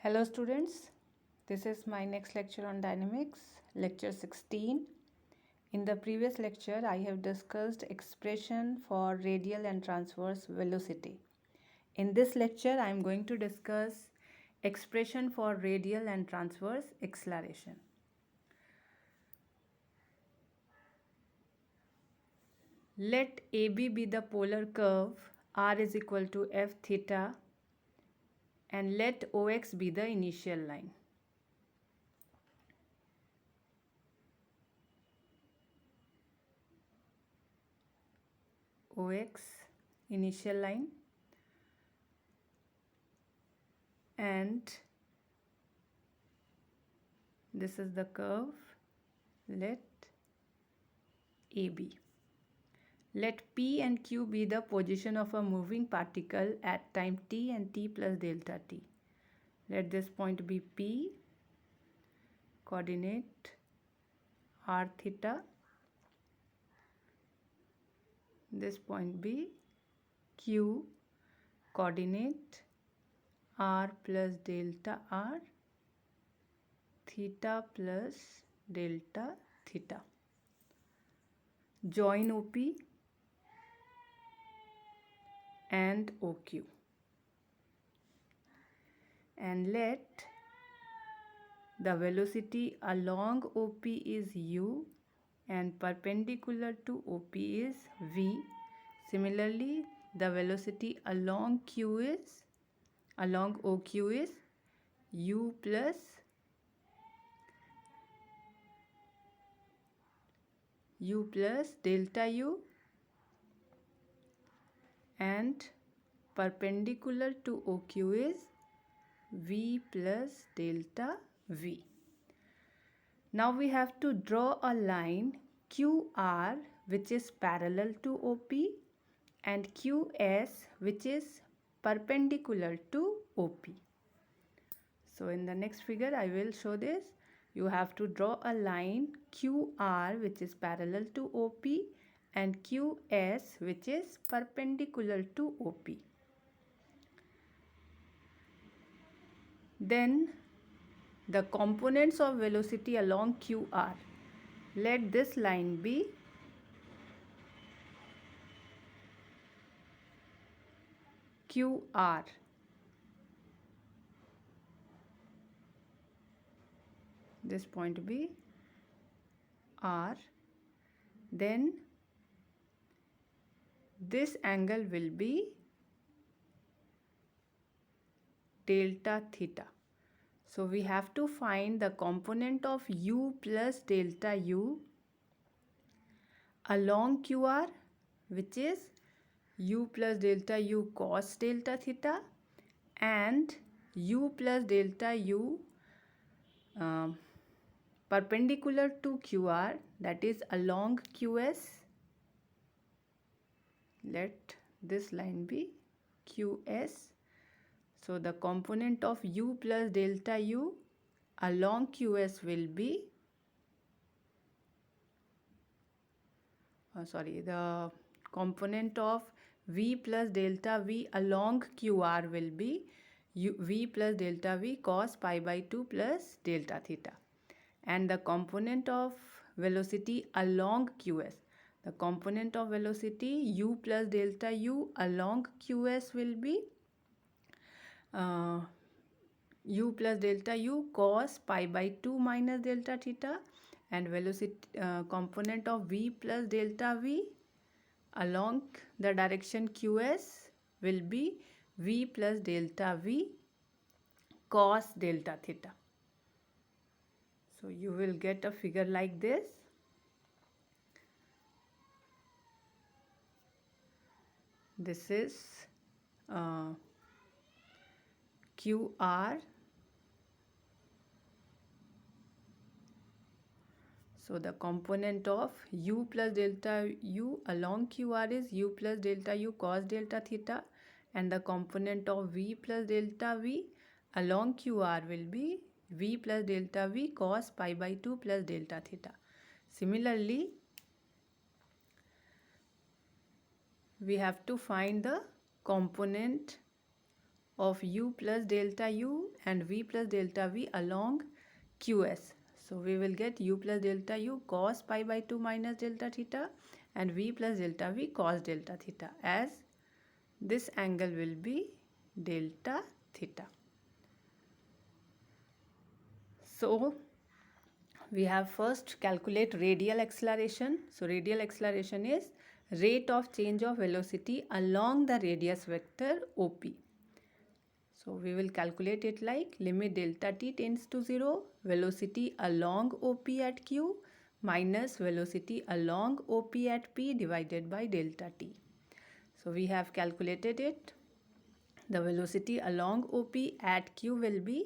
Hello students, this is my next lecture on dynamics, lecture 16. In the previous lecture, I have discussed expression for radial and transverse velocity. In this lecture, I am going to discuss expression for radial and transverse acceleration. Let AB be the polar curve r is equal to f theta and let OX be the initial line. OX initial line and this is the curve. Let AB. Let P and Q be the position of a moving particle at time t and t plus delta t. Let this point be P, coordinate r theta. This point be Q, coordinate r plus delta r, theta plus delta theta. Join OP and OQ. And let the velocity along OP is u and perpendicular to OP is v. Similarly, the velocity along OQ is u plus delta u and perpendicular to OQ is v plus delta v. Now we have to draw a line QR which is parallel to OP and QS which is perpendicular to OP. So in the next figure I will show this. You have to draw a line QR which is parallel to OP and QS which is perpendicular to OP. Then the components of velocity along QR. Let this line be QR. This point be R. Then this angle will be delta theta. So we have to find the component of u plus delta u along QR, which is u plus delta u cos delta theta, and u plus delta u perpendicular to QR, that is along QS. Let this line be QS. So the component of u plus delta u along QS will be, the component of v plus delta v along QR will be v plus delta v cos pi by 2 plus delta theta. And the component of velocity along QS, the component of velocity u plus delta u along QS will be u plus delta u cos pi by 2 minus delta theta, and velocity component of v plus delta v along the direction QS will be v plus delta v cos delta theta. So you will get a figure like this. This is QR. So the component of u plus delta u along QR is u plus delta u cos delta theta, and the component of v plus delta v along QR will be v plus delta v cos pi by 2 plus delta theta. Similarly, we have to find the component of u plus delta u and v plus delta v along qs. So we will get u plus delta u cos pi by 2 minus delta theta and v plus delta v cos delta theta, as this angle will be delta theta. So we have first calculate radial acceleration. So radial acceleration is rate of change of velocity along the radius vector OP. So we will calculate it like limit delta t tends to 0, velocity along OP at Q minus velocity along OP at P divided by delta t. So we have calculated it. The velocity along OP at Q will be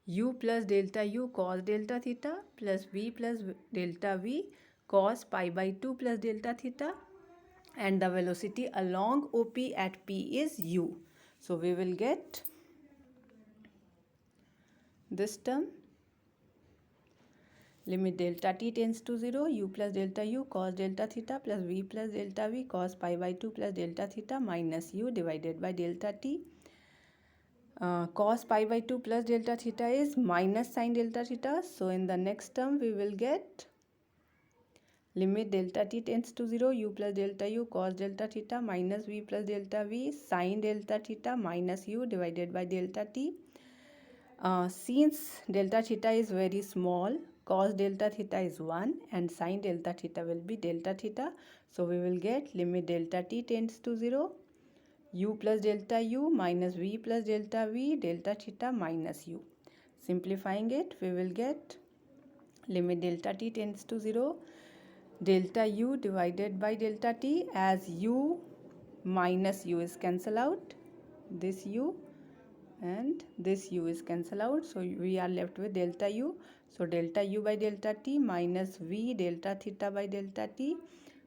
u plus delta u cos delta theta plus v plus delta v cos pi by 2 plus delta theta, and the velocity along OP at P is u. So we will get this term, limit delta t tends to 0, u plus delta u cos delta theta plus v plus delta v cos pi by 2 plus delta theta minus u divided by delta t. Cos pi by 2 plus delta theta is minus sin delta theta. So in the next term we will get limit delta t tends to 0, u plus delta u cos delta theta minus v plus delta v sin delta theta minus u divided by delta t. Since delta theta is very small, cos delta theta is 1 and sin delta theta will be delta theta. So we will get limit delta t tends to 0, u plus delta u minus v plus delta v delta theta minus u. Simplifying it, we will get limit delta t tends to 0, delta u divided by delta t, as u minus u is cancel out, this u and this u is cancel out, so we are left with delta u. So delta u by delta t minus v delta theta by delta t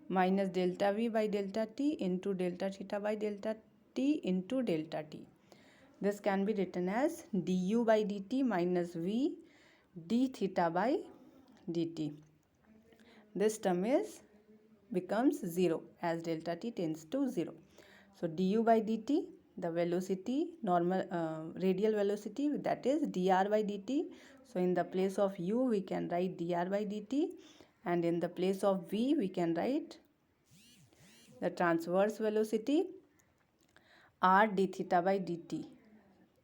minus delta v by delta t into delta theta by delta t into delta t. This can be written as du by dt minus v d theta by dt. This term becomes 0 as delta t tends to 0. So du by dt, the velocity, normal radial velocity, that is dr by dt. So in the place of u we can write dr by dt, and in the place of v we can write the transverse velocity r d theta by dt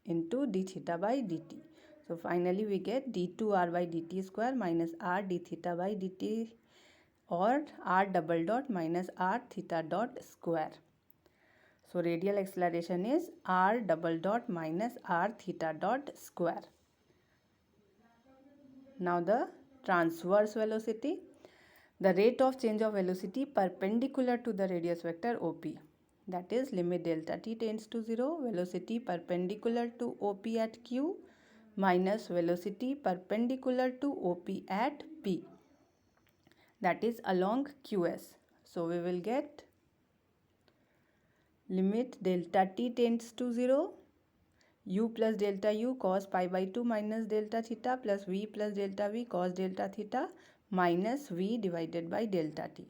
into d theta by dt. So finally we get d2r by dt square minus r d theta by dt, or r double dot minus r theta dot square. So radial acceleration is r double dot minus r theta dot square. Now the transverse velocity, the rate of change of velocity perpendicular to the radius vector OP. That is limit delta t tends to 0, velocity perpendicular to OP at Q minus velocity perpendicular to OP at P, that is along QS. So we will get limit delta t tends to 0, u plus delta u cos pi by 2 minus delta theta plus v plus delta v cos delta theta minus v divided by delta t.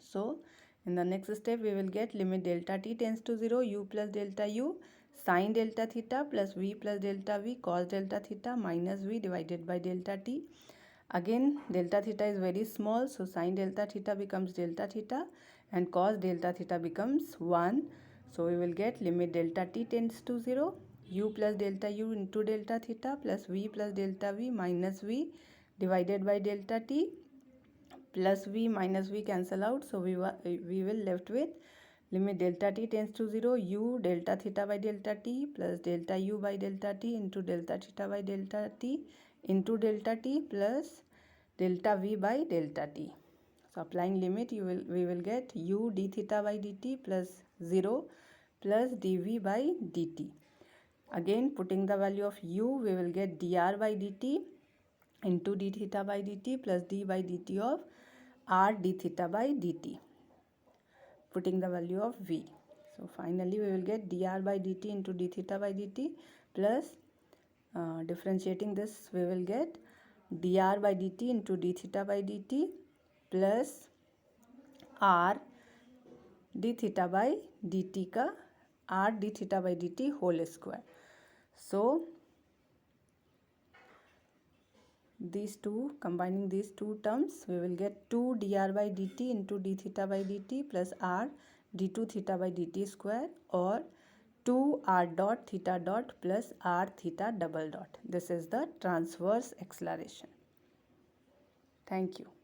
So in the next step we will get limit delta t tends to 0, u plus delta u sin delta theta plus v plus delta v cos delta theta minus v divided by delta t. Again delta theta is very small, so sin delta theta becomes delta theta and cos delta theta becomes 1. So we will get limit delta t tends to 0, u plus delta u into delta theta plus v plus delta v minus v divided by delta t, plus v minus v cancel out. So we will left with limit delta t tends to 0, u delta theta by delta t plus delta u by delta t into delta theta by delta t into delta t plus delta v by delta t. So applying limit, we will get u d theta by dt plus 0 plus dv by dt. Again putting the value of u, we will get dr by dt into d theta by dt plus d by dt of r d theta by dt, putting the value of v. So finally we will get dr by dt into d theta by dt plus differentiating this, we will get dr by dt into d theta by dt plus r d theta by dt का r d theta by dt whole square. So these two, combining these two terms, we will get 2 dr by dt into d theta by dt plus r d2 theta by dt square, or 2 r dot theta dot plus r theta double dot. This is the transverse acceleration. Thank you.